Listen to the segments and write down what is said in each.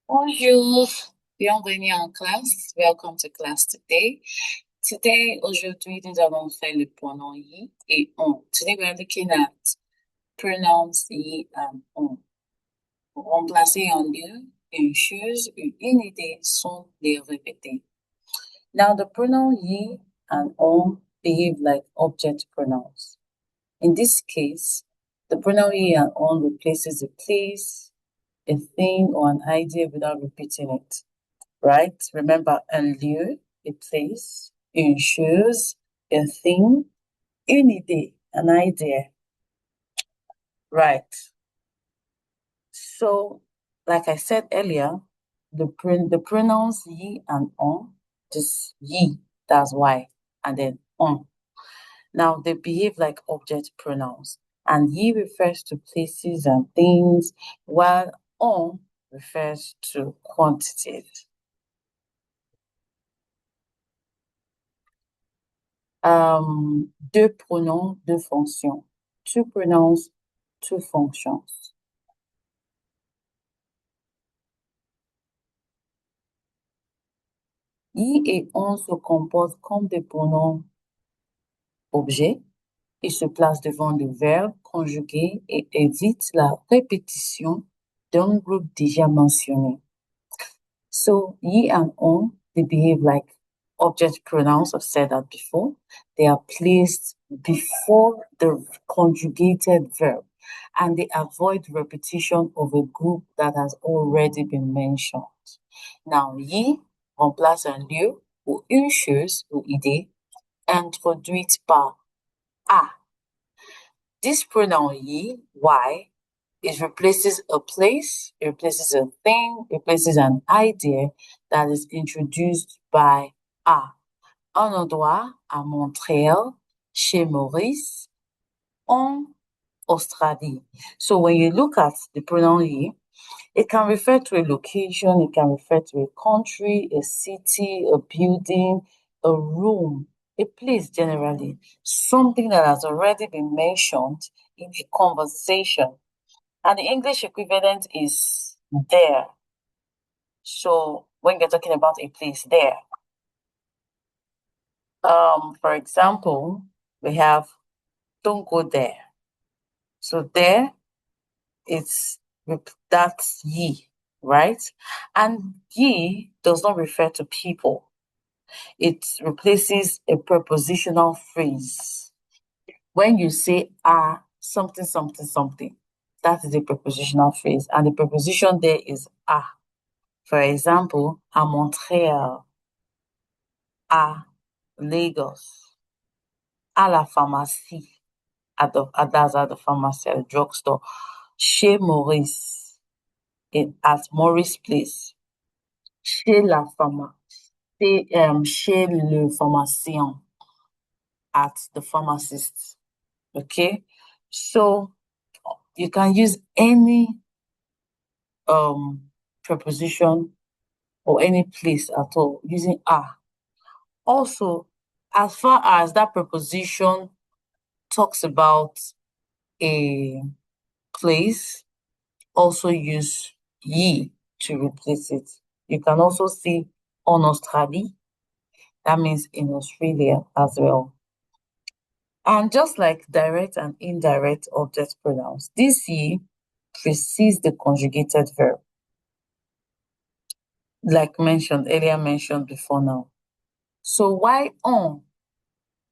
Bonjour, bienvenue en classe. Welcome to class today. Aujourd'hui, nous allons faire le pronom he et on. Today we're looking at pronouns he and on. Pour remplacer un lieu, une chose ou une idée sans les répéter. Now the pronoun he and on behave like object pronouns. In this case, the pronoun he and on replaces a place, a thing, or an idea without repeating it. Right? Remember, un lieu, a place, une chose, a thing, une idée, an idea. Right. So, like I said earlier, the pronouns ye and on, just ye, that's why, and then on. Now, they behave like object pronouns, and ye refers to places and things, while on refers to quantities. Deux pronoms, deux fonctions. Two pronouns, two functions. I et on se comportent comme des pronoms objets. Ils se placent devant le verbe conjugué et évitent la répétition d'un groupe déjà mentionné. So, ye and on, they behave like object pronouns. I've said that before. They are placed before the conjugated verb and they avoid repetition of a group that has already been mentioned. Now, ye remplace un lieu ou une chose ou idée introduite par a. This pronoun ye, y, it replaces a place, it replaces a thing, it replaces an idea that is introduced by a. Un endroit à Montréal, chez Maurice, en Australie. So when you look at the pronoun ye, it can refer to a location, it can refer to a country, a city, a building, a room, a place generally, something that has already been mentioned in a conversation. And the English equivalent is there. So when you're talking about a place, there. For example, we have don't go there. So there, it's that's ye, right? And ye does not refer to people. It replaces a prepositional phrase. When you say something, something, something, that is a prepositional phrase. And the preposition there is a. For example, à Montréal, à Lagos, à la pharmacie, that's at the pharmacy, at the drugstore, chez Maurice, at Maurice Place, chez la pharmacie, chez le pharmacien, at the pharmacist. Okay, so you can use any preposition or any place at all using a. Also, as far as that preposition talks about a place, also use ye to replace it. You can also see en Australie, that means in Australia as well. And just like direct and indirect object pronouns, this ye precedes the conjugated verb, like earlier mentioned before now. So why on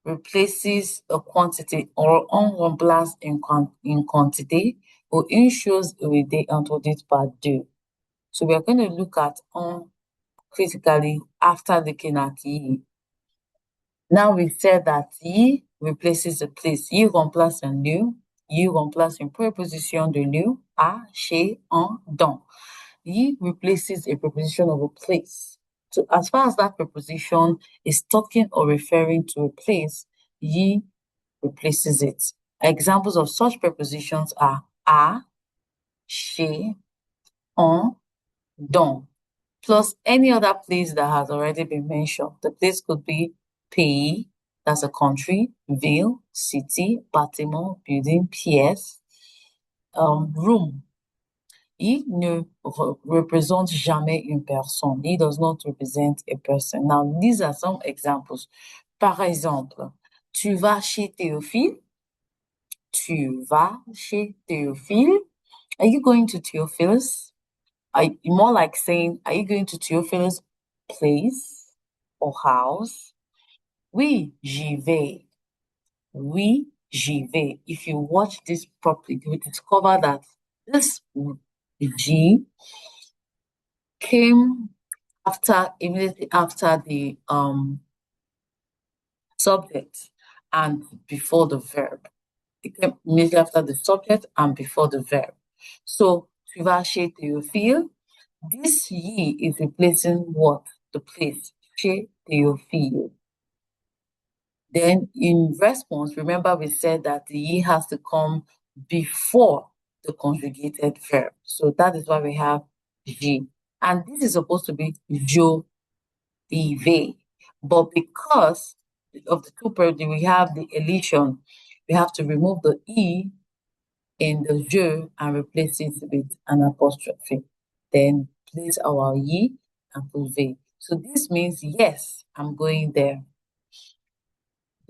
replaces a quantity or on remplace une quantité ou une chose ou idée introduite par deux. So we are going to look at on critically after looking at ye. Now we said that ye replaces a place. Ye remplace un lieu. Ye remplace une préposition de lieu, à, chez, en, dans. Ye replaces a preposition of a place. So as far as that preposition is talking or referring to a place, ye replaces it. Examples of such prepositions are à, chez, en, dans, plus any other place that has already been mentioned. The place could be pays, that's a country, ville, city, bâtiment, building, pièce, room. Il ne représente jamais une personne. He does not represent a person. Now, these are some examples. Par exemple, tu vas chez Théophile. Tu vas chez Théophile. Are you going to Theophilus? More like saying, are you going to Theophilus' place or house? Oui, j'y vais. Oui, j'y vais. If you watch this properly, you will discover that this G came immediately after the subject and before the verb. It came immediately after the subject and before the verb. So, tu vas chez Théophile. This ye is replacing what? The place. Chez Théophile. Then in response, remember we said that the ye has to come before the conjugated verb. So that is why we have je. And this is supposed to be je, ve. But because of the two parody, we have the elision, we have to remove the e in the je and replace it with an apostrophe. Then place our ye and put ve. So this means yes, I'm going there.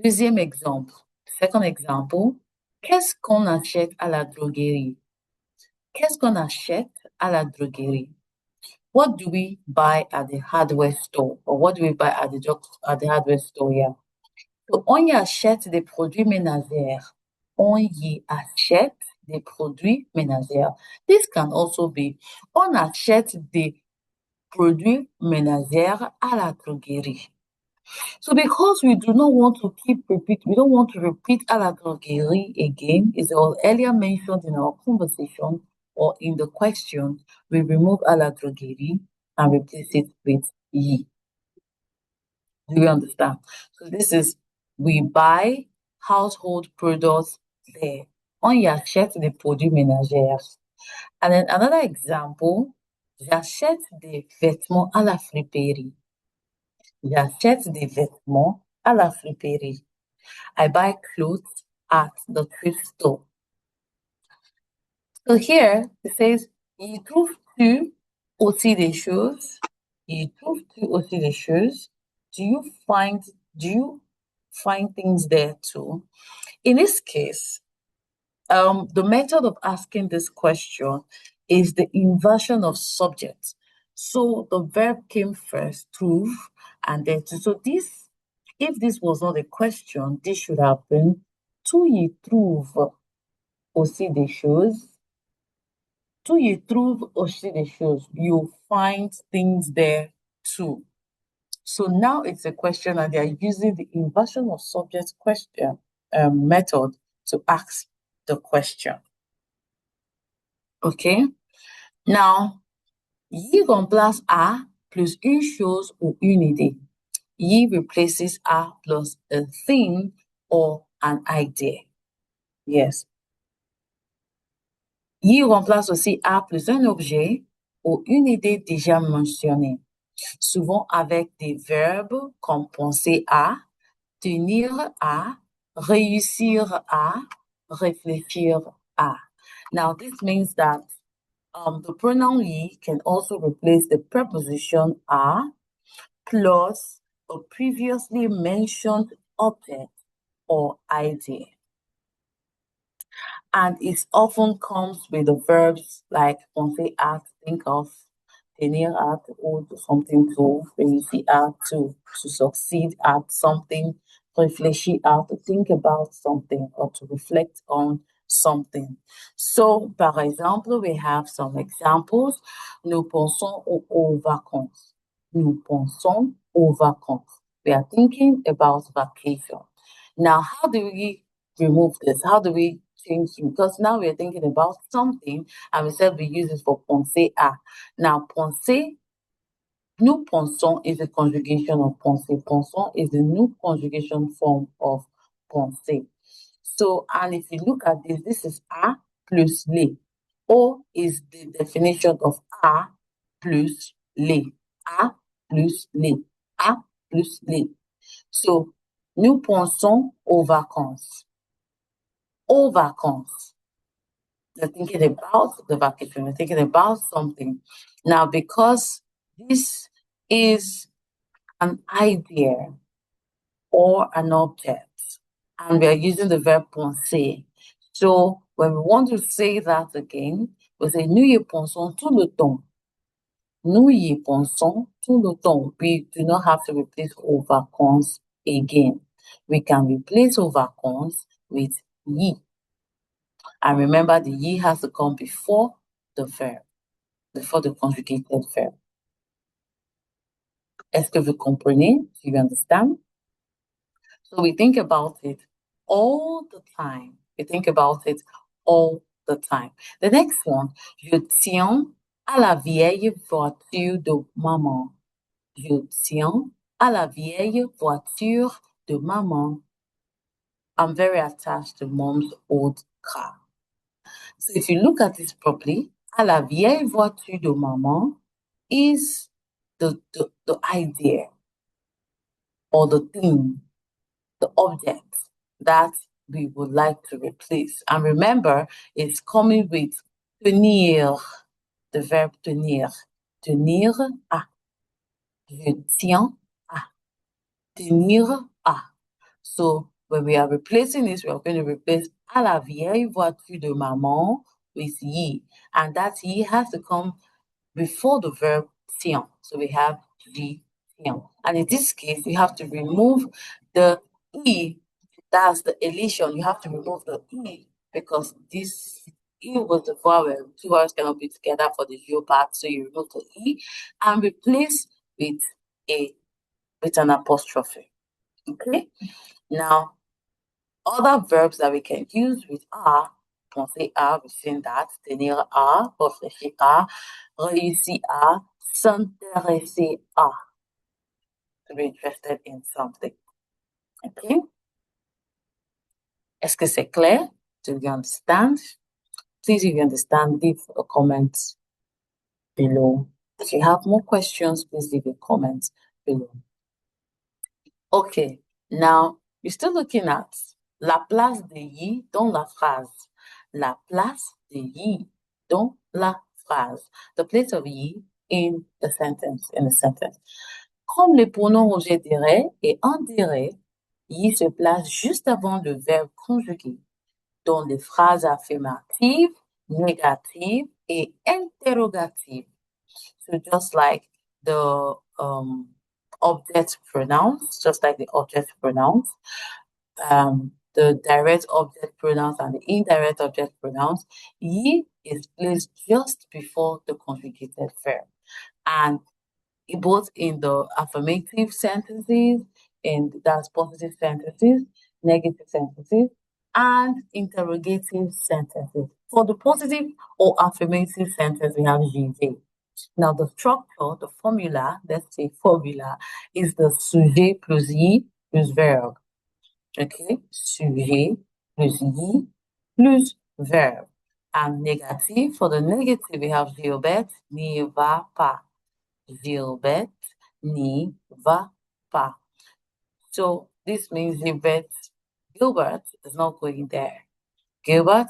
Deuxième exemple. Second example. Qu'est-ce qu'on achète à la droguerie? Qu'est-ce qu'on achète à la droguerie? What do we buy at the hardware store? Or what do we buy at the hardware store? Yeah. So, on y achète des produits ménagers. On y achète des produits ménagers. This can also be, on achète des produits ménagers à la droguerie. So because we do not want to we don't want to repeat à la droguerie again, is earlier mentioned in our conversation or in the question, we remove à la droguerie and replace it with ye. Do you understand? So this is, we buy household products there. On y achète des produits ménagers. And then another example, j'achète des vêtements à la friperie. J'achète des vêtements à la friperie. I buy clothes at the thrift store. So here it says, y trouves-tu aussi des choses? Y trouves-tu aussi des choses? Do you find things there too? In this case, the method of asking this question is the inversion of subject. So the verb came first, trouve, and then to. So this, if this was not a question, this should have been tu y trouves aussi des choses. Tu y trouves aussi des choses. You find things there too. So now it's a question, and they are using the inversion of subject question method to ask the question. Okay? Now, y remplace a plus une chose ou une idée. Y replaces a plus a thing or an idea. Yes. Y remplace aussi a plus un objet ou une idée déjà mentionnée, souvent avec des verbes comme penser à, tenir à, réussir à, réfléchir à. Now, this means that the pronoun ye can also replace the preposition a plus a previously mentioned object or idea. And it often comes with the verbs like penser à, think of, tenir à, to hold something to, réussir à, to succeed at something, réfléchir à, to think about something or to reflect on something. So, par exemple, we have some examples. Nous pensons aux vacances. Nous pensons aux vacances. We are thinking about vacation. Now, how do we remove this? How do we change it? Because now we're thinking about something and we said we use it for penser à. Now, penser, nous pensons is a conjugation of penser. Pensons is the new conjugation form of penser. So, and if you look at this, this is a plus les. O is the definition of a plus les. A plus les. A plus les. So, nous pensons aux vacances. Aux vacances. You're thinking about the vacation, you're thinking about something. Now, because this is an idea or an object, and we are using the verb penser. So when we want to say that again, we say nous y pensons tout le temps. Nous y pensons tout le temps. We do not have to replace aux vacances again. We can replace aux vacances with y. And remember, the y has to come before the verb, before the conjugated verb. Est-ce que vous comprenez? Do you understand? So we think about it all the time. We think about it all the time. The next one, je tiens à la vieille voiture de maman. Je tiens à la vieille voiture de maman. I'm very attached to mom's old car. So if you look at this properly, à la vieille voiture de maman is the idea or the thing, the object that we would like to replace. And remember, it's coming with tenir, the verb tenir. Tenir à. Je tiens à. Tenir à. So when we are replacing this, we are going to replace à la vieille voiture de maman with y. And that y has to come before the verb tient. So we have je tient. And in this case, you have to remove the e. That's the elision. You have to remove the e because this e was the vowel. Two vowels cannot be together for the yo part. So you remove the e and replace with an apostrophe. Okay. Now, other verbs that we can use with are, penser à, we've seen that, tenir à, réfléchir à, réussir à, s'intéresser à, to be interested in something. Okay? Est-ce que c'est clair? Do you understand? Please, if you understand, leave a comment below. If you have more questions, please leave a comment below. Okay, now you're still looking at la place de y dans la phrase. La place de y dans la phrase. The place of y in the sentence, Comme les pronoms objets directs et indirects, y se place juste avant le verbe conjugué dans les phrases affirmatives, négatives et interrogatives. So just like the object pronouns, the direct object pronouns and the indirect object pronouns, y is placed just before the conjugated verb. And both in the affirmative sentences, and that's positive sentences, negative sentences, and interrogative sentences. For the positive or affirmative sentence, we have je. Now, the structure, the formula, let's say formula, is the sujet plus y plus verb. Okay? Sujet plus y plus verb. And negative, for the negative, we have Gilbert n'y va pas. Gilbert n'y va pas. So this means Gilbert is not going there. Gilbert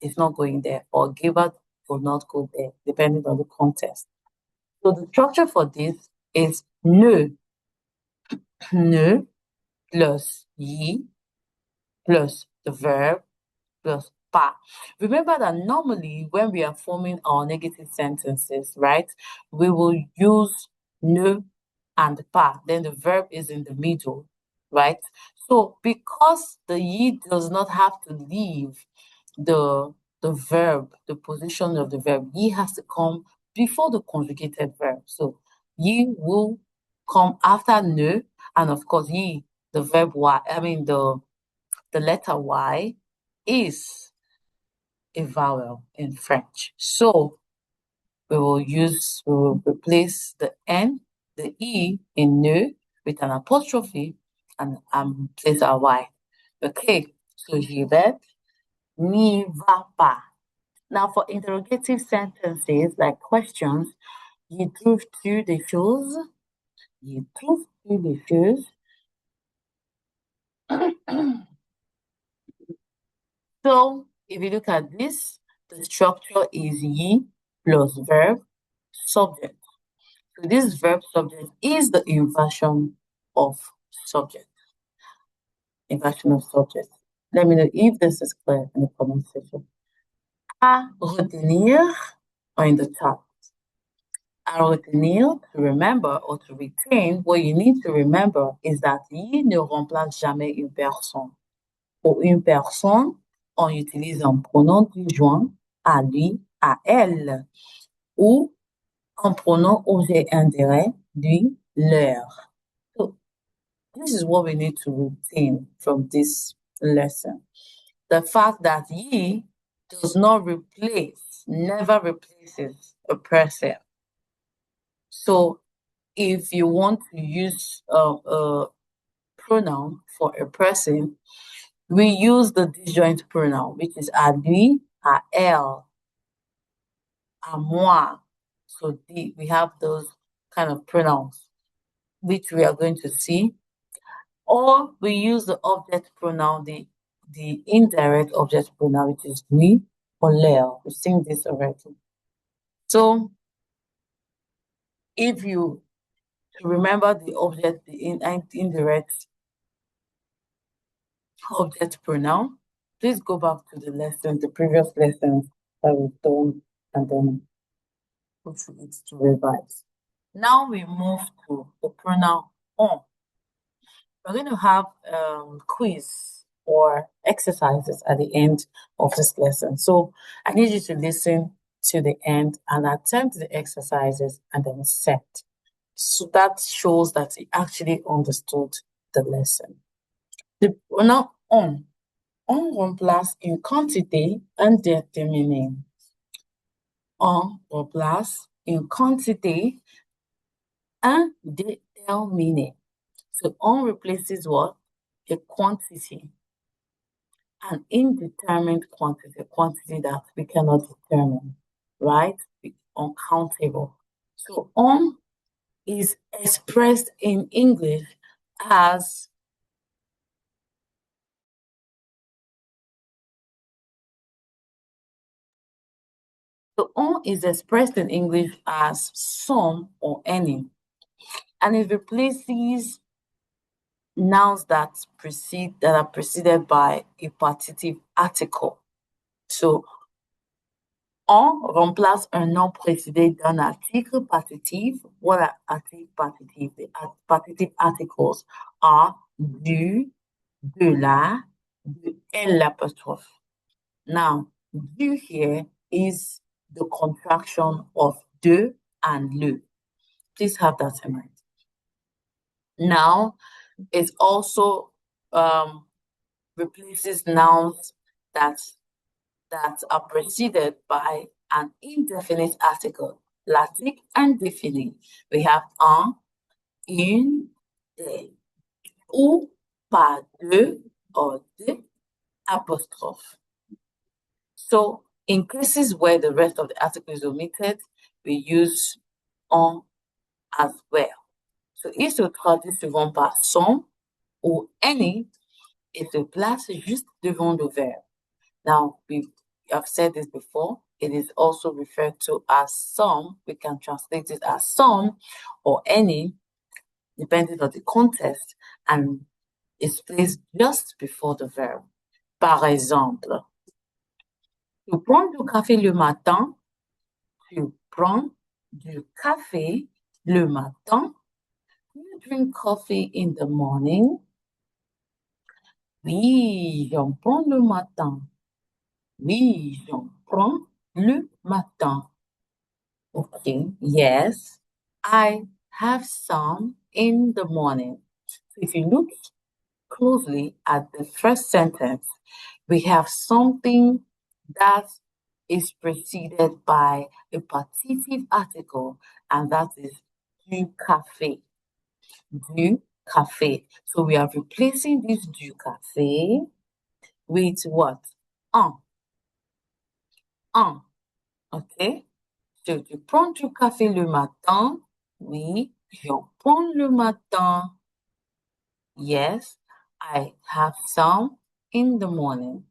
is not going there, or Gilbert will not go there, depending on the context. So the structure for this is ne plus y plus the verb plus pas. Remember that normally when we are forming our negative sentences, right, we will use ne and pas. Then the verb is in the middle, right? So because the y does not have to leave the verb, the position of the verb, y has to come before the conjugated verb. So y will come after ne, and of course y, the verb y, the letter y is a vowel in French. So we will replace the N, the E in ne with an apostrophe and place our Y. Okay, so Gilbert n'y va pas. Now for interrogative sentences like questions, y trouves-tu des choses? Y trouves-tu des choses? So if you look at this, The structure is ye plus verb, subject. So this verb subject is the inversion of subject. Inversion of subject. Let me know if this is clear in the comment section. À retenir or in the chat. À retenir, to remember or to retain, what you need to remember is that ye ne remplace jamais une personne. Pour une personne, on utilise un pronom disjoint à lui, à elle, ou un pronom objet indirect, lui, leur. So this is what we need to retain from this lesson. The fact that ye does not replace, never replaces a person. So if you want to use a pronoun for a person, we use the disjoint pronoun, which is à lui, à elle, à moi. So we have those kind of pronouns, which we are going to see. Or we use the object pronoun, the indirect object pronoun, which is lui or leur. We've seen this already. So if you remember the object, the indirect object pronoun, please go back to the previous lessons that we've done, and then go through it to revise. Now we move to the pronoun on. We're going to have quiz or exercises at the end of this lesson. So I need you to listen to the end and attempt the exercises and then set. So that shows that you actually understood the lesson. The pronoun on remplace une quantité indéterminée. On remplace une quantité indéterminée. So on replaces what? A quantity. An indeterminate quantity, a quantity that we cannot determine, right? It's uncountable. So on is expressed in English as some or any, and it replaces nouns that are preceded by a partitive article. So, on remplace un nom précédé d'un article partitif. What are articles partitifs? The partitive articles are du, de la, de l'apostrophe. Now, du here is the contraction of de and le. Please have that in mind. Now, it also replaces nouns that are preceded by an indefinite article. L'article indéfini. We have un, une, des, ou, par deux, or de, apostrophe. So, in cases where the rest of the article is omitted, we use en as well. So, il se traduit souvent par son ou any et se place juste devant le verbe. Now, I've said this before, it is also referred to as some. We can translate it as some or any, depending on the context, and it's placed just before the verb. Par exemple, tu prends du café le matin, tu prends du café le matin, you drink coffee in the morning. Oui, j'en prends le matin. Oui, j'en prends le matin. Okay, yes, I have some in the morning. So if you look closely at the first sentence, we have something that is preceded by a partitive article, and that is du café. Du café. So we are replacing this du café with what? Un. Un. Okay? So tu prends du café le matin? Oui, j'en prends le matin. Yes, I have some in the morning.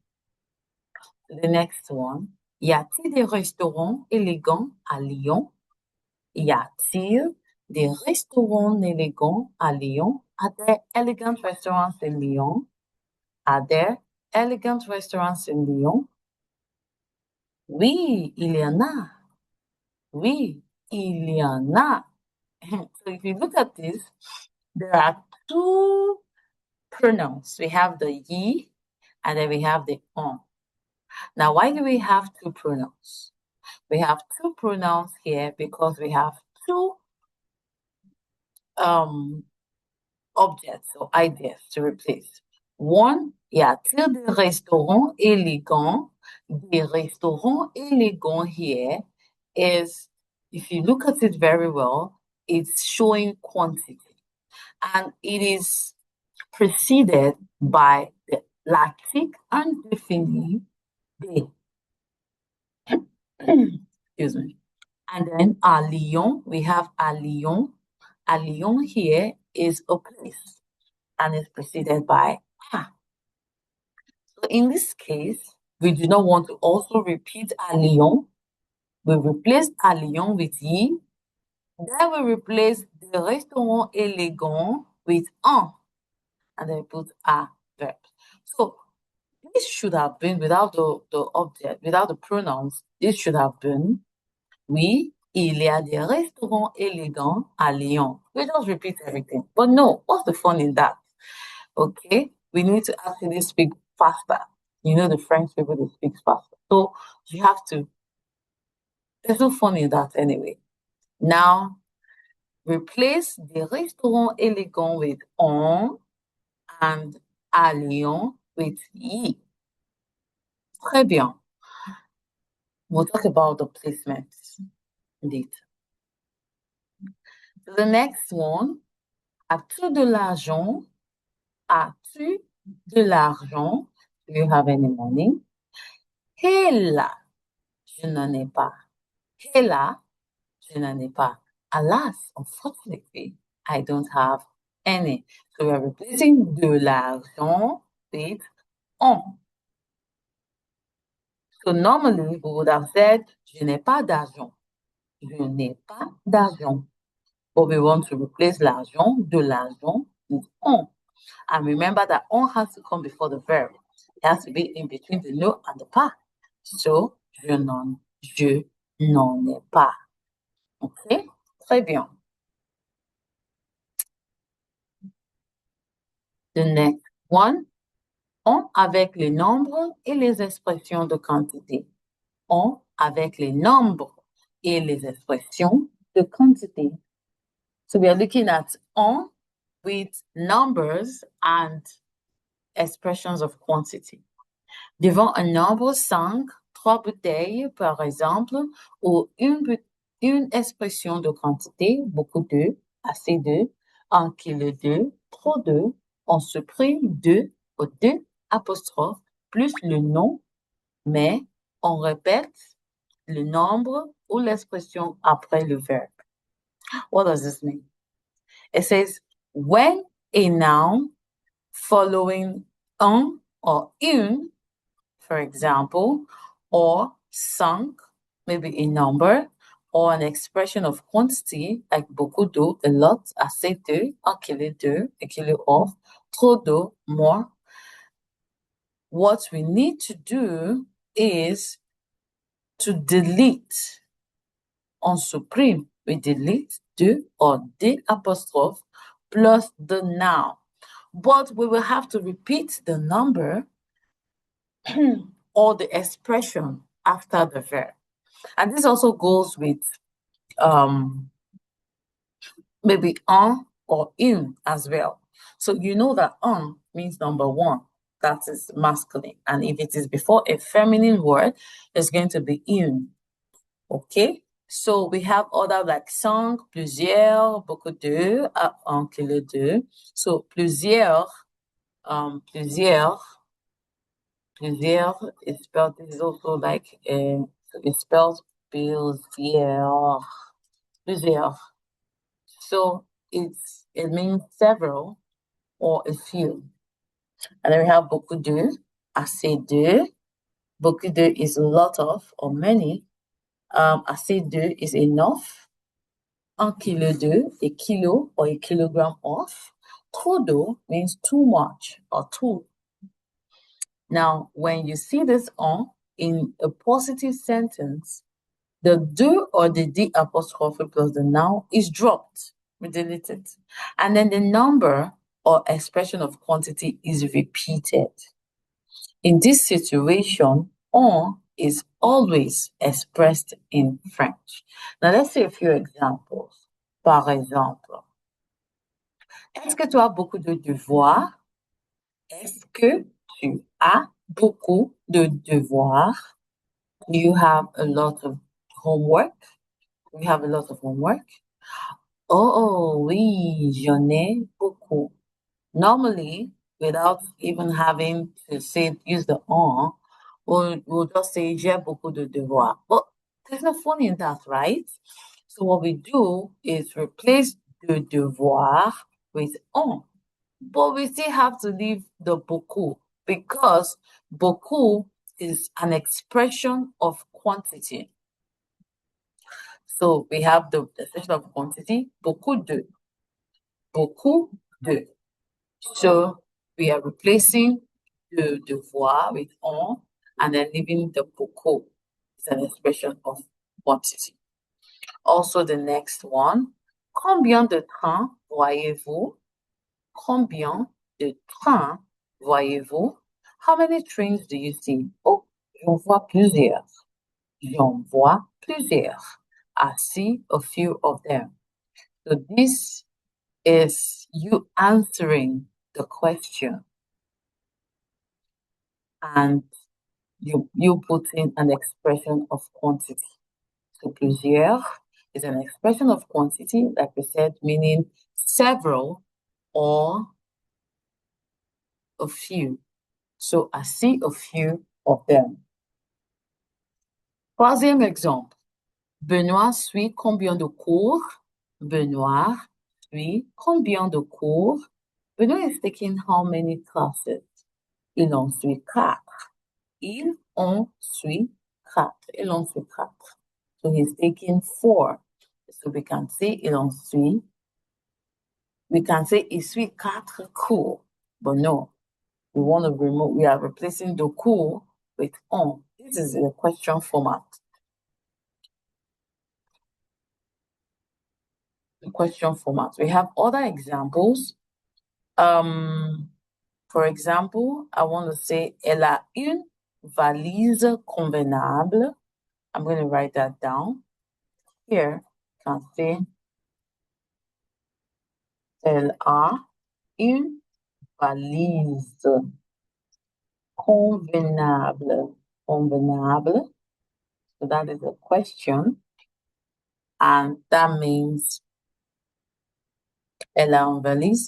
The next one. Y a-t-il des restaurants élégants à Lyon? Y a-t-il des restaurants élégants à Lyon? Are there elegant restaurants in Lyon? Are there elegant restaurants in Lyon? Oui, il y en a. Oui, il y en a. So if you look at this, there are two pronouns. We have the ye and then we have the on. Now, why do we have two pronouns? We have two pronouns here because we have two objects or ideas to replace. One, y a-t-il des restaurants élégants? Des restaurants élégants here is, if you look at it very well, it's showing quantity. And it is preceded by the l'article indéfini des. Excuse me. And then à Lyon, we have à Lyon. À Lyon here is a place and is preceded by a. So in this case, we do not want to also repeat à Lyon. We replace à Lyon with y. Then we replace the restaurant élégant with un. And then we put a verb. So this should have been without the object, without the pronouns, this should have been oui, il y a des restaurants élégants à Lyon. We just repeat everything. But no, what's the fun in that? Okay, we need to actually speak faster. You know, the French people, they speak faster. So you have to, there's no fun in that anyway. Now, replace the restaurant élégant with on and à Lyon with y. Très bien. We'll talk about the placements indeed. The next one, as-tu de l'argent? As-tu de l'argent? Do you have any money? Hélas, je n'en ai pas. Hélas, je n'en ai pas. Alas, unfortunately, I don't have any. So we're replacing de l'argent with on. So normally we would have said, je n'ai pas d'argent. Je n'ai pas d'argent. But we want to replace l'argent, de l'argent with on. And remember that on has to come before the verb. It has to be in between the no and the pas. So, je n'en ai pas. OK? Très bien. The next one, on avec les nombres et les expressions de quantité. On avec les nombres et les expressions de quantité. So we are looking at on with numbers and expressions of quantity. Devant un nombre 5, 3 bouteilles, par exemple, ou une expression de quantité, beaucoup de, assez de, 1 kilo de, trop de, on supprime de ou deux apostrophes plus le nom, mais on répète le nombre ou l'expression après le verbe. What does this mean? It says, when a noun following un or une, for example, or cinq, maybe a number, or an expression of quantity, like beaucoup d'eau, a lot, assez de, 1 kilo of, trop d'eau, more. What we need to do is to delete. On supprime, we delete de or des apostrophe plus the noun. But we will have to repeat the number or the expression after the verb. And this also goes with maybe un or une as well. So you know that un means number one. That is masculine. And if it is before a feminine word, it's going to be une. Okay? So we have other like cinq, plusieurs, beaucoup de, 1 kilo de. So plusieurs, plusieurs is spelled, this is also like, it spells plusieurs, plusieurs. So it means several or a few. And then we have beaucoup de, assez de, Beaucoup de is a lot of or many. Assez de is enough. Un kilo de, a kilo or a kilogram of. Trop d'eau means too much or too. Now, when you see this on in a positive sentence, the do or the D apostrophe plus the noun is dropped. We delete it. And then the number or expression of quantity is repeated. In this situation, on is always expressed in French. Now, let's see a few examples. Par exemple, est-ce que tu as beaucoup de devoirs? Est-ce que tu as beaucoup de devoirs? You have a lot of homework. We have a lot of homework. Oh, oui, j'en ai beaucoup. Normally, without even having to say, use the on, we'll just say, j'ai beaucoup de devoirs. But there's no fun in that, right? So what we do is replace the devoir with on. But we still have to leave the beaucoup because beaucoup is an expression of quantity. So we have the expression of quantity, beaucoup de. Beaucoup de. So we are replacing the devoir with on and then leaving the beaucoup. It's an expression of quantity. Also, the next one. Combien de trains voyez-vous? Combien de trains voyez-vous? How many trains do you see? Oh, j'en vois plusieurs. J'en vois plusieurs. I see a few of them. So this is you answering the question and you put in an expression of quantity. So plusieurs is an expression of quantity, like we said, meaning several or a few. So I see a few of them. Troisième exemple. Benoît suit combien de cours? Benoît suit combien de cours? Benoît is taking how many classes? Il en suit 4. Il en suit 4. Il en suit 4. So he's taking 4. So we can say il en suit. We can say il suit 4 cours. But no, we want to remove, we are replacing the cours with on. This is a question format. The question format. We have other examples. For example, I want to say, elle a une valise convenable. I'm going to write that down. Here, I can say, elle a une valise convenable. Convenable. So that is a question. And that means, elle a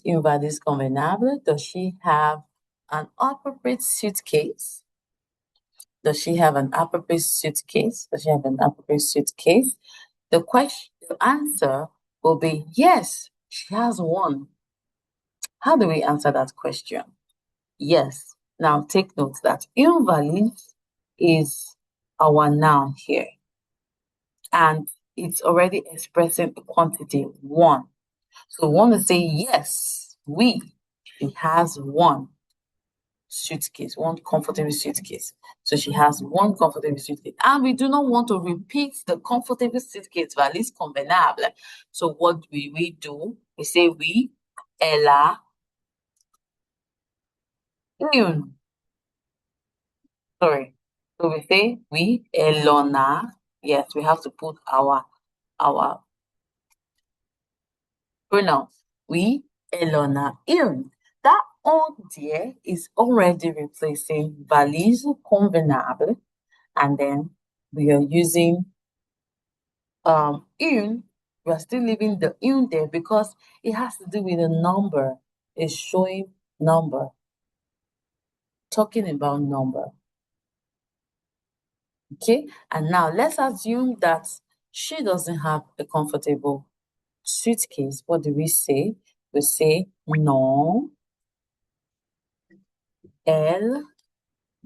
une valise convenable. Does she have an appropriate suitcase? Does she have an appropriate suitcase? Does she have an appropriate suitcase? The answer will be yes, she has one. How do we answer that question? Yes. Now take note that invalid is our noun here. And it's already expressing a quantity, one. So we want to say yes, she has one suitcase, one comfortable suitcase. So she has one comfortable suitcase. And we do not want to repeat the comfortable suitcase, valise convenable. So what do? We say oui, elle a une. Sorry. So we say oui, elle en a. Yes, we have to put our pronouns. Oui, elle en a une. That on there is already replacing valise convenable. And then we are using une. We are still leaving the une there because it has to do with a number. It's showing number. Talking about number. Okay, and now let's assume that she doesn't have a comfortable suitcase. What do we say? We say non, elle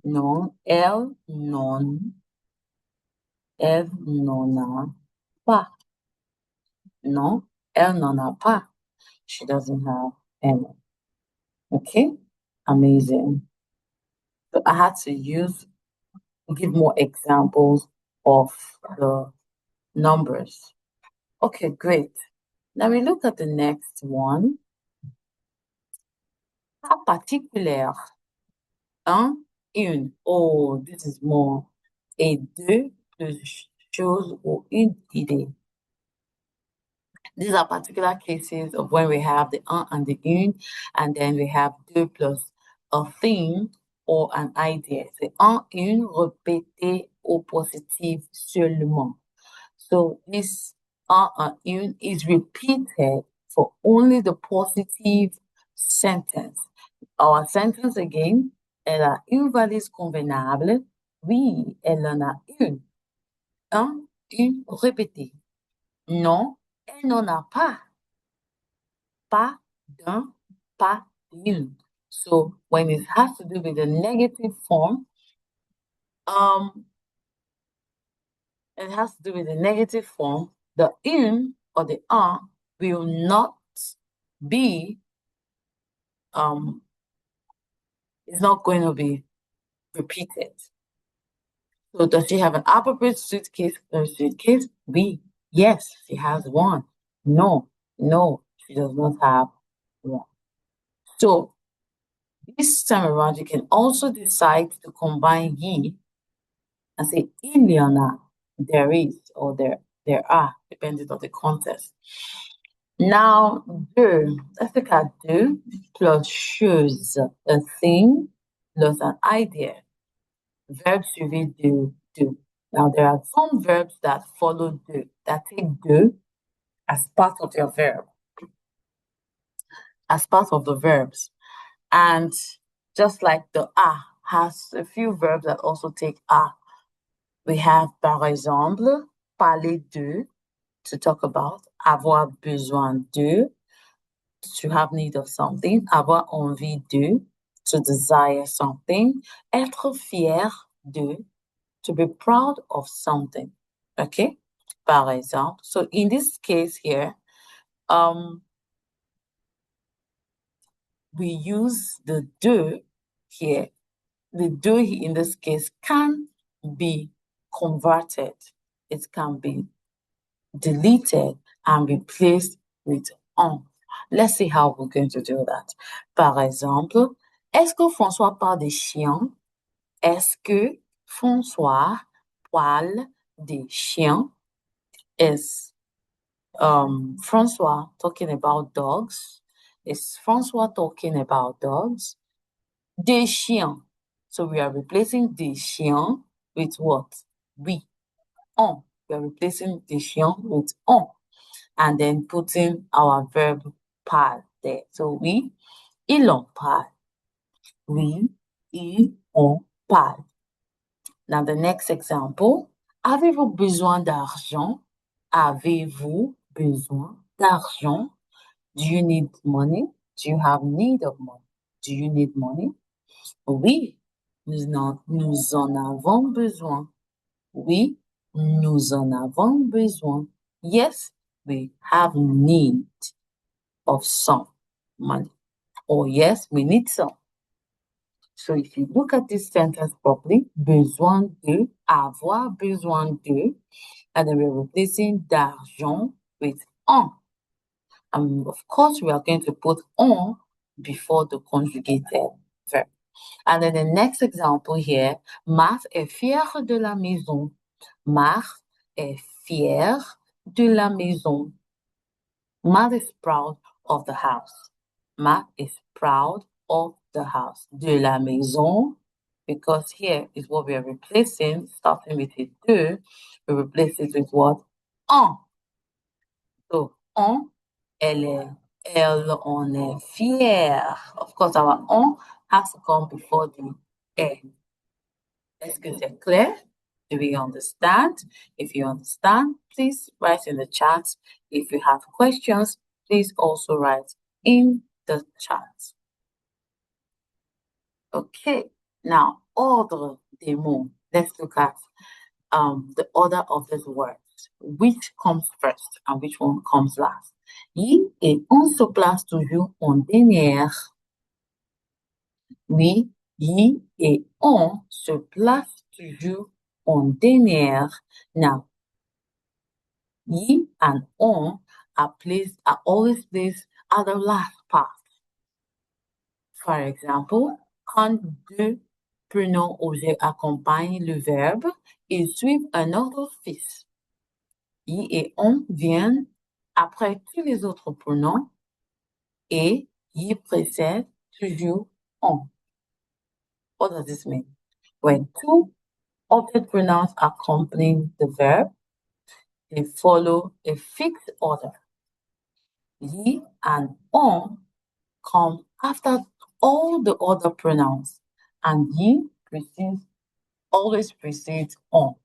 Non, elle n'en a pas. Non, elle n'en a pas. She doesn't have any. Okay, amazing. So I had to give more examples of the numbers. Okay, great. Now we look at the next one. Cas particulière. Un, une. Oh, this is more. Et deux, plus chose ou une idée. These are particular cases of when we have the un and the une, and then we have deux plus a thing or an idea. C'est un, une répété au positif seulement. So this un and une is repeated for only the positive sentence. Our sentence again, elle a une valise convenable. Oui, elle en a une. Un, une répétée. Non, elle n'en a pas. Pas d'un, pas d'une. So when it has to do with the negative form, it has to do with the negative form, the in or the un will not be, it's not going to be repeated. So does she have an appropriate suitcase? Suitcase? Oui. Yes, she has one. No, no, she does not have one. So this time around, you can also decide to combine ye and say il y en a, there is, or there are, depending on the context. Now, deux, let's look at deux plus chose, a thing plus an idea. Verb suivi de deux. Now, there are some verbs that follow deux, that take deux as part of their verb, as part of the verbs. And just like the a has a few verbs that also take a. We have, par exemple, parler de, to talk about, avoir besoin de, to have need of something, avoir envie de, to desire something, être fier de, to be proud of something. Okay? Par exemple. So in this case here, we use the de here. The de in this case can be converted. It can be deleted and replaced with on. Let's see how we're going to do that. Par exemple, est-ce que François parle des chiens? Est-ce que François parle des chiens? Is François talking about dogs? Is François talking about dogs? Des chiens. So we are replacing des chiens with what? Oui. On. We are replacing des chiens with on. And then putting our verb parle there. So oui, il en parle. Oui, ils en parlent. Now the next example. Avez-vous besoin d'argent? Avez-vous besoin d'argent? Do you need money? Do you have need of money? Do you need money? Oui, nous en avons besoin. Oui, nous en avons besoin. Yes, we have need of some money. Or yes, we need some. So if you look at this sentence properly, besoin de, avoir besoin de, and then we're replacing d'argent with en. And of course, we are going to put en before the conjugated verb. And then the next example here, Marthe est fière de la maison. Marthe est fière de la maison. Marthe is proud of the house. Marthe is proud of the house. De la maison, because here is what we are replacing, starting with a de, we replace it with what? En. So, en, elle en est fière. Of course, our en has to come before the est. Est-ce que c'est clair? Do we understand? If you understand, please write in the chat. If you have questions, please also write in the chat. Okay, now ordre des mots. Let's look at the order of these words. Which comes first and which one comes last? I et on se place toujours en dernière. Oui, I et on se place toujours en dernière. Now, I and on are always placed at the last part. For example, quand deux pronoms objets accompagnent le verbe, ils suivent un ordre fixe. I et on viennent après tous les autres pronoms et I précède toujours on. What does this mean? When two object pronouns accompany the verb, they follow a fixed order. I and on come after all the other pronouns, and always precedes on.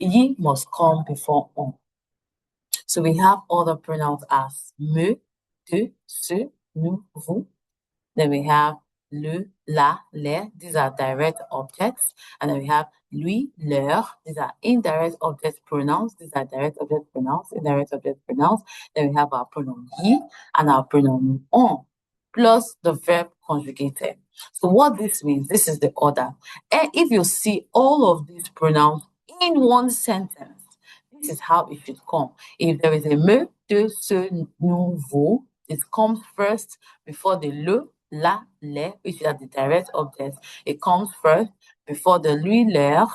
I must come before on. So we have other pronouns as me, tu, ce, nous, vous. Then we have le, la, les. These are direct objects. And then we have lui, leur. These are indirect object pronouns. These are direct object pronouns, indirect object pronouns. Then we have our pronoun he and our pronoun on, plus the verb conjugated. So what this means, this is the order. And if you see all of these pronouns in one sentence, this is how it should come. If there is a me, tu, ce, nous, vous, it comes first before the le, la, les, which are the direct objects. It comes first before the lui, leur,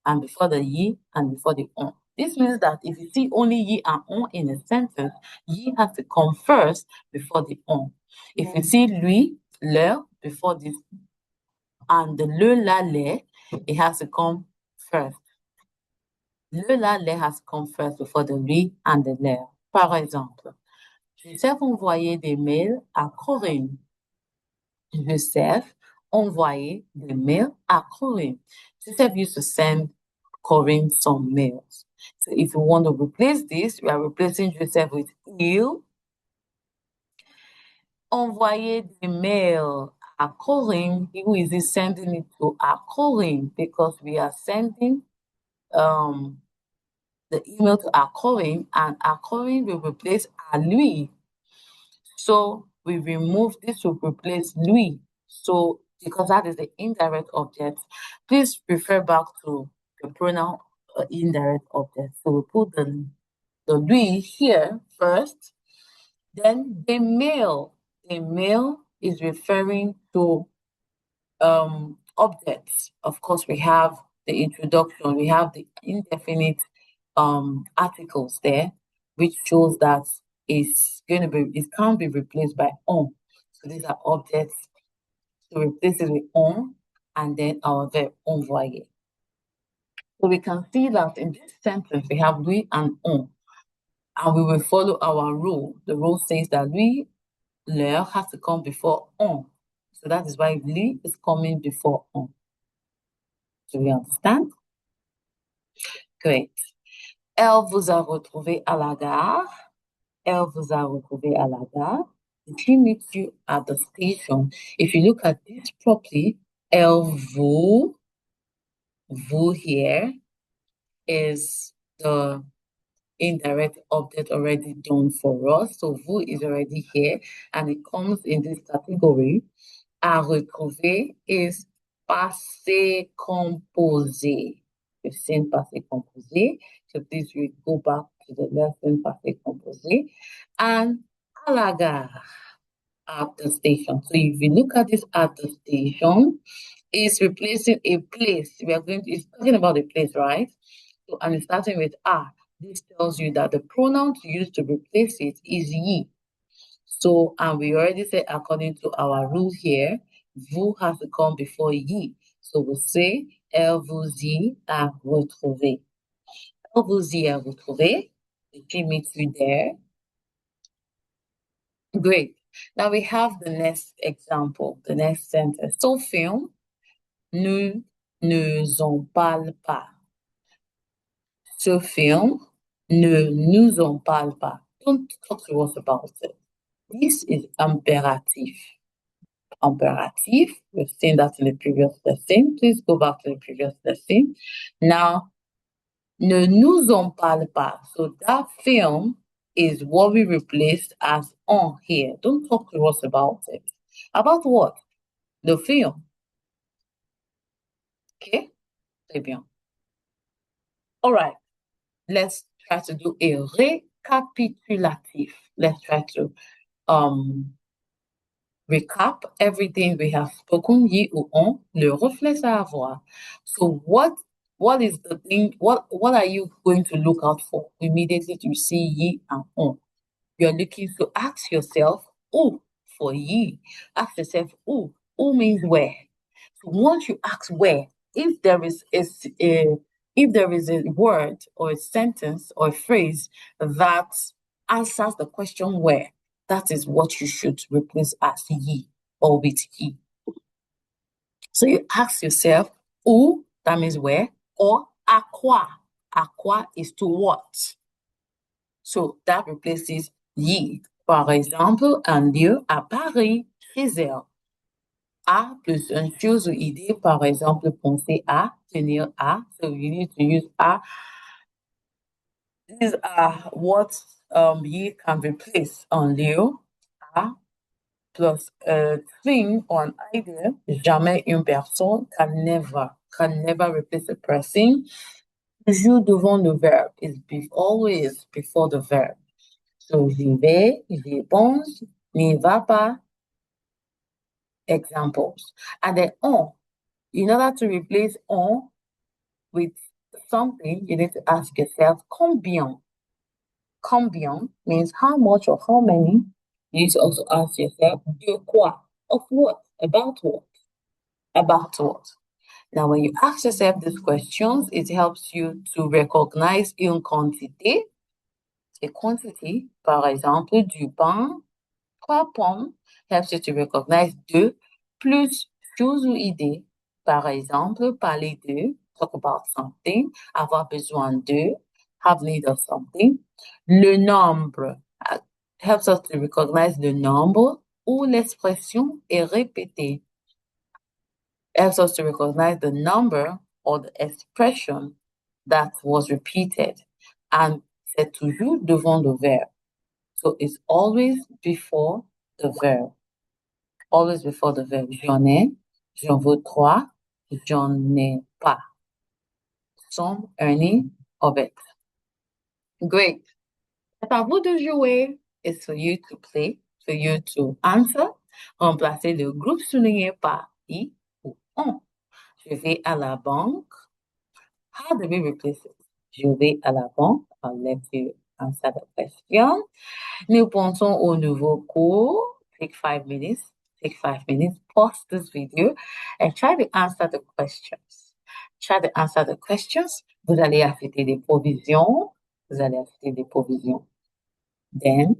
and before the yi, and before the on. This means that if you see only yi and on in a sentence, yi has to come first before the on. If you see lui, leur, before this, and the le, la, les, it has to come first. Le, la, les has to come first before the lui and the leur. Par exemple, Joseph envoyait des mails à Corinne. Joseph envoyait des mails à Corinne. Joseph used to send Corinne some mails. So if you want to replace this, we are replacing Joseph with il. Envoyer des mails à Corinne. Who is he sending it to? À Corinne, because we are sending the email to à Corinne, and à Corinne will replace à lui. So we remove this to replace lui. So because that is the indirect object, please refer back to the pronoun indirect object. So we put the lui here first. Then the male. The male is referring to objects. Of course, we have the introduction, we have the indefinite articles there, which shows that it can't be replaced by on. So these are objects. So replace it with on, and then our verb envoyer. So we can see that in this sentence we have lui and on, and we will follow our rule. The rule says that lui, leur has to come before on. So that is why lui is coming before on. Do we understand? Great. Elle vous a retrouvé à la gare. Elle vous a retrouvé à la gare. She meets you at the station. If you look at this properly, elle vous here is the indirect object already done for us. So vous is already here, and it comes in this category. À retrouver is passé composé. You've seen passé composé. So please we go back to the lesson passé composé. And à la gare, at the station. So if you look at this at the station, it's replacing a place. It's talking about a place, right? So, and it's starting with ah. This tells you that the pronoun to use to replace it is ye. So, and we already said according to our rule here, vous has to come before ye. So we say, elle vous y a retrouvé. Elle vous y a retrouvé. She meets you there. Great. Now we have the next example, the next sentence. Son film ne en parle pas. Ce film ne nous en parle pas. Don't talk to us about it. This is imperative. imperative. We've seen that in the previous lesson. Please go back to the previous lesson. Now, ne nous en parle pas. So that film is what we replaced as on here. Don't talk to us about it. About what? The film. Okay? Très bien. All right. Let's try to do a recapitulative. Let's try to recap everything we have spoken, ye ou on, le reflet à avoir. So what is the thing, what are you going to look out for immediately to see ye and on? You're looking to ask yourself, who for ye. Ask yourself, who means where. So once you ask where, if there is if there is a word or a sentence or a phrase that answers the question where, that is what you should replace as ye or with ye. So you ask yourself, où, that means where, or à quoi. À quoi is to what. So that replaces ye. Par exemple, un lieu à Paris, chez elle. À plus une chose ou idée, par exemple, penser à, tenir à. So you need to use à. These are what ye can replace on lieu, à, plus a thing or an idea. Jamais une personne can never replace a person. Toujours devant le verbe is always before the verb. So j'y vais, j'y pense, n'y va pas. Examples. And then on. In order to replace on with something, you need to ask yourself, combien? Combien means how much or how many. You need to also ask yourself, de quoi? Of what? About what? About what? Now, when you ask yourself these questions, it helps you to recognize une quantité. A quantity, par exemple, du pain, 3 pommes, helps you to recognize deux, plus chose ou idée. Par exemple, parler de, talk about something, avoir besoin de, have need of something. Le nombre helps us to recognize le nombre ou l'expression est répétée. Helps us to recognize the number or the expression that was repeated. And c'est toujours devant le verbe. So it's always before the verb. Always before the verb. J'en ai, j'en veux 3, j'en ai pas. Some, any of it. Great. C'est à vous de jouer. It's for you to play, for you to answer. Remplacez le groupe souligné par I ou on. Je vais à la banque. How do we replace it? Je vais à la banque. I'll let you answer the question. Nous pensons au nouveau cours. Take 5 minutes. Take 5 minutes. Pause this video and try to answer the questions. Try to answer the questions. Vous allez affecter des provisions. Vous allez affecter des provisions. Then,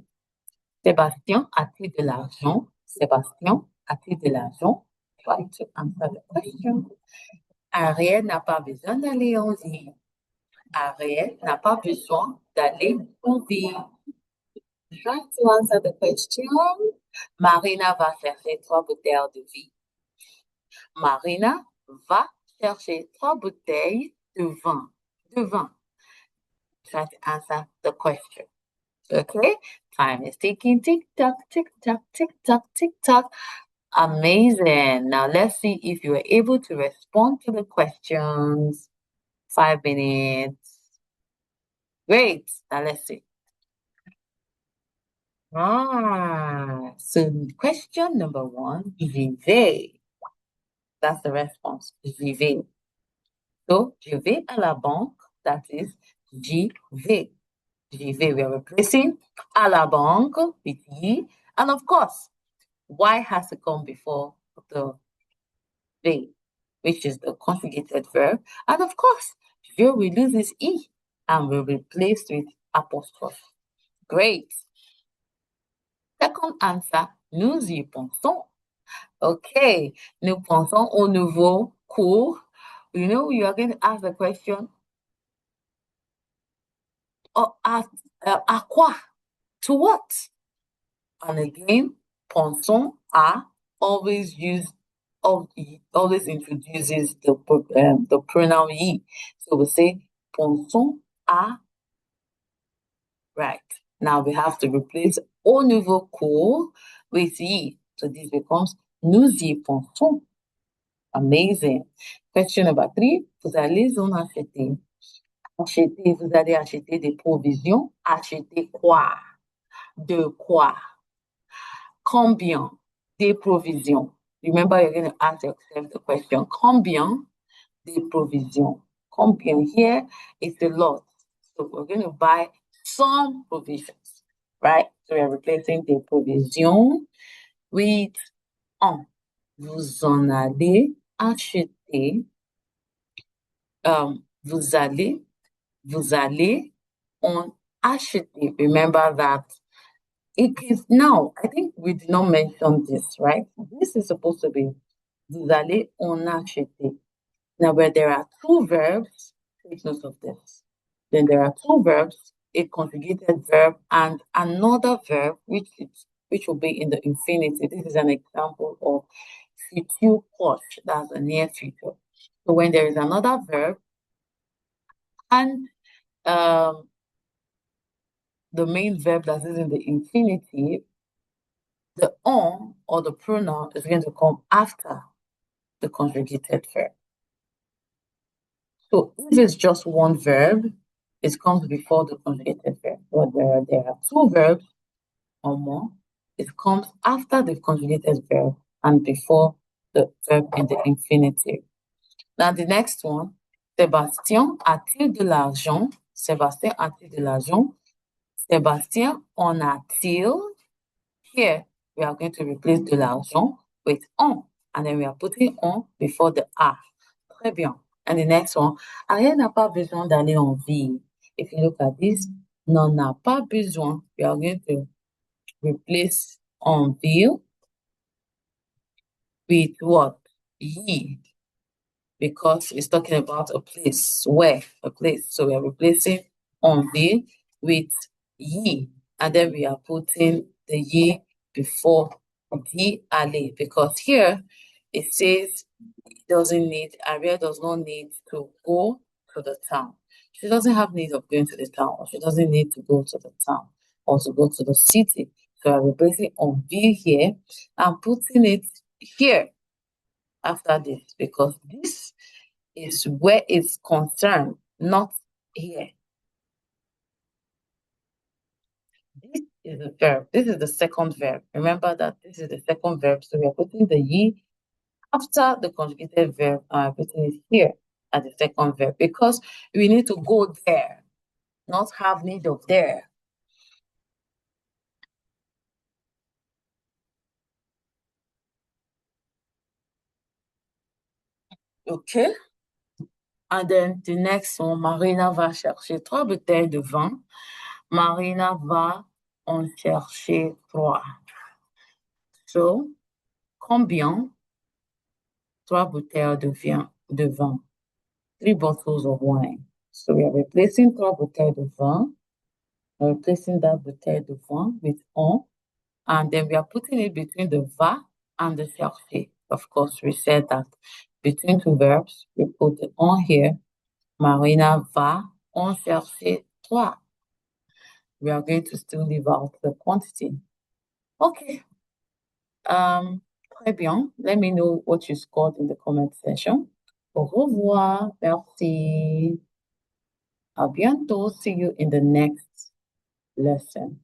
Sébastien a-t-il de l'argent? Sébastien a-t-il de l'argent? Try to answer the question. Ariel n'a pas besoin d'aller en ville. Ariel n'a pas besoin d'aller en ville. Try to answer the question. Marina va chercher 3 bouteilles de vin. Marina va chercher 3 bouteilles de vin. De vin. Try to answer the question. Okay? Time is ticking. Tick tock, tick tock, tick tock, tick tock. Amazing. Now let's see if you were able to respond to the questions. 5 minutes. Great. Now let's see. So question number 1, j'y vais. That's the response. J'y vais. So, je vais à la banque. That is, j'y vais. J'y vais. We are replacing à la banque with y. And of course, y has to come before the vais, which is the conjugated verb. And of course, je will lose this e and will replace with apostrophe. Great. Second answer, nous y pensons. Okay, nous pensons au nouveau cours. You know, you are going to ask the question, à quoi? To what? And again, pensons à always introduces the pronoun ye. So we say pensons à. Right. Now we have to replace au nouveau cours with ye. So this becomes nous y pensons. Amazing. Question number 3. Vous allez en acheter. Acheter, vous allez acheter des provisions. Acheter quoi? De quoi? Combien? Des provisions. Remember, you're going to ask yourself the question, combien des provisions? Combien? Here is a lot. So we're going to buy some provisions, right? So we are replacing des provisions with en. Vous en allez acheter. Vous allez en acheter. Remember that it is now. I think we did not mention this, right? This is supposed to be vous allez en acheter. Now, where there are two verbs, take note of this. Then there are two verbs, a conjugated verb and another verb, which will be in the infinitive. This is an example of future proche, that's a near future. So when there is another verb and the main verb that is in the infinitive, the on or the pronoun is going to come after the conjugated verb. So if it's just one verb, it comes before the conjugated verb. But where there are two verbs or more, it comes after the conjugated verb and before the verb in the infinitive. Now the next one, Sébastien a-t-il de l'argent? Sébastien a-t-il de l'argent? Sébastien en a-t-il? Here, we are going to replace de l'argent with en, and then we are putting en before the a. Très bien. And the next one, Ariel n'a pas besoin d'aller en ville. If you look at this, n'en a pas besoin. We are going to replace en ville with what? Ye. Because it's talking about a place, where, a place. So we are replacing en ville with ye. And then we are putting the ye before the aller. Because here it says Ariel does not need to go to the town. She doesn't have need of going to the town, or she doesn't need to go to the town or to go to the city. So I'm replacing on be here and putting it here after this, because this is where it's concerned, not here. This is the verb. This is the second verb. Remember that this is the second verb. So we are putting the ye after the conjugated verb, putting it here at the second verb, because we need to go there, not have need of there. Okay. And then the next one, Marina va chercher 3 bouteilles de vin. Marina va en chercher 3. So, combien? 3 bouteilles de vin. 3 bottles of wine. So we are replacing 3 bouteilles de vin. We're replacing that bouteille de vin with en. And then we are putting it between the va and the chercher. Of course, we said that between two verbs, we put the en here. Marina va en chercher 3. We are going to still leave out the quantity. Okay. Très bien. Let me know what you scored in the comment section. Au revoir. Merci. À bientôt. See you in the next lesson.